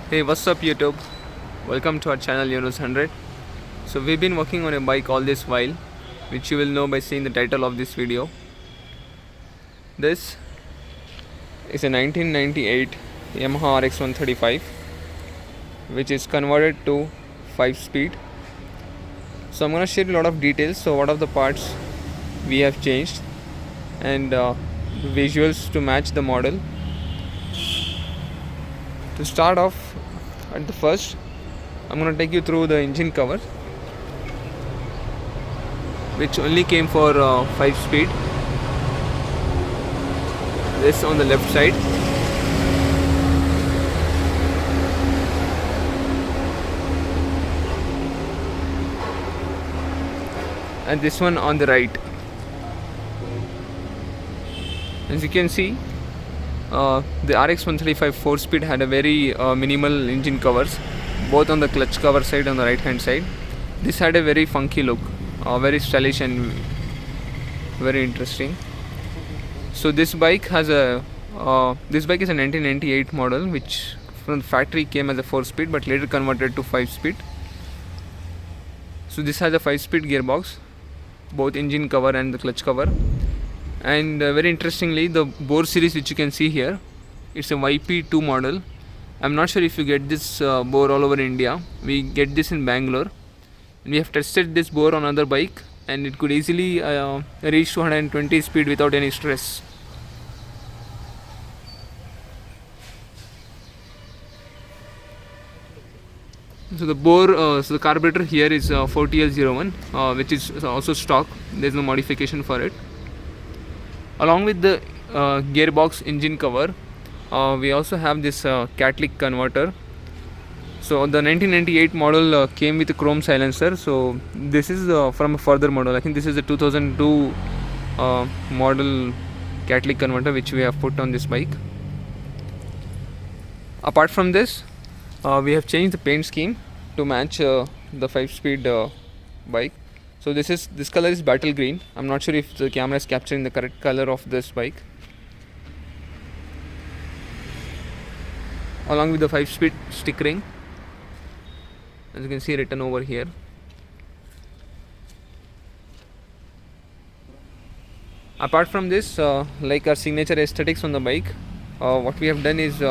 Hey, what's up YouTube? Welcome to our channel Yunus 100. So we've been working on a bike all this while, which you will know by seeing the title of this video. This is a 1998 Yamaha RX 135, which is converted to 5-speed. So I'm going to share a lot of details. So what are the parts we have changed and visuals to match the model. To start off at the first, I'm going to take you through the engine cover, which only came for 5-speed. This on the left side, and this one on the right. As you can see, the RX 135 4-speed had a very minimal engine covers, both on the clutch cover side and on the right hand side. This had a very funky look, very stylish and very interesting. So this bike has a this bike is a 1998 model, which from the factory came as a 4-speed but later converted to 5-speed. So this has a 5-speed gearbox, both engine cover and the clutch cover. And very interestingly, the bore series which you can see here, it's a YP2 model. I'm not sure if you get this bore all over India. We get this in Bangalore. We have tested this bore on another bike and it could easily reach 220 speed without any stress. So the bore, so the carburetor here is 4TL01, which is also stock. There's no modification for it. Along with the gearbox engine cover, we also have this catalytic converter. So the 1998 model came with a chrome silencer. So this is from a further model. I think this is a 2002 model catalytic converter which we have put on this bike. Apart from this, we have changed the paint scheme to match the 5-speed bike. So this color is battle green. I'm not sure if the camera is capturing the correct color of this bike. Along with the 5-speed stickering, as you can see written over here. Apart from this, like our signature aesthetics on the bike, what we have done is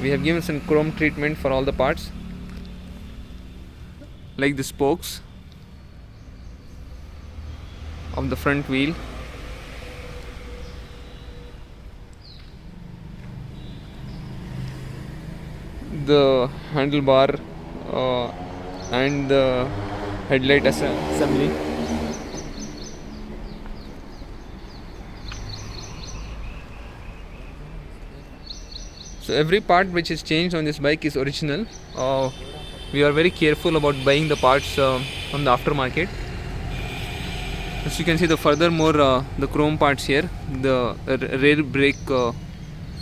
we have given some chrome treatment for all the parts, like the spokes of the front wheel, the handlebar, and the headlight assembly. So every part which is changed on this bike is original. We are very careful about buying the parts from the aftermarket. As you can see, the furthermore the chrome parts here, the rear brake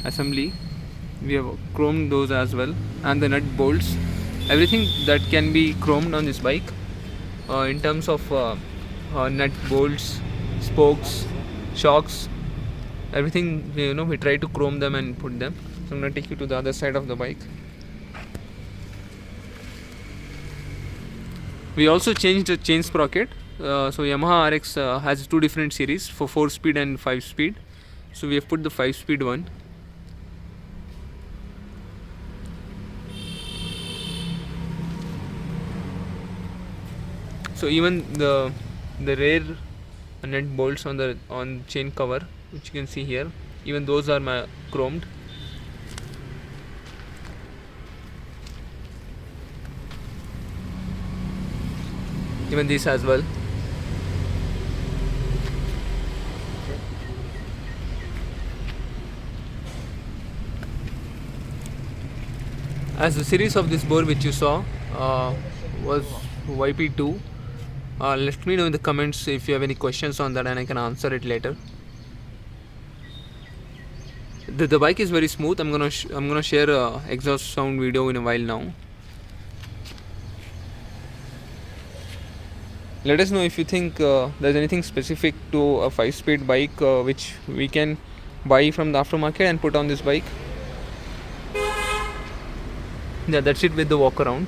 assembly, we have chromed those as well, and the nut bolts, everything that can be chromed on this bike in terms of nut bolts, spokes, shocks, everything, we try to chrome them and put them. So I'm going to take you to the other side of the bike. We also changed the chain sprocket. So Yamaha RX has two different series for 4-speed and 5-speed. So we have put the 5-speed one. So even the rear nut bolts on chain cover, which you can see here, even those are chromed. Even this as well. As the series of this bore which you saw was YP2. Let me know in the comments if you have any questions on that and I can answer it later. The bike is very smooth. I'm gonna share a exhaust sound video in a while now. Let us know if you think there's anything specific to a 5-speed bike which we can buy from the aftermarket and put on this bike. Yeah, that's it with the walk around.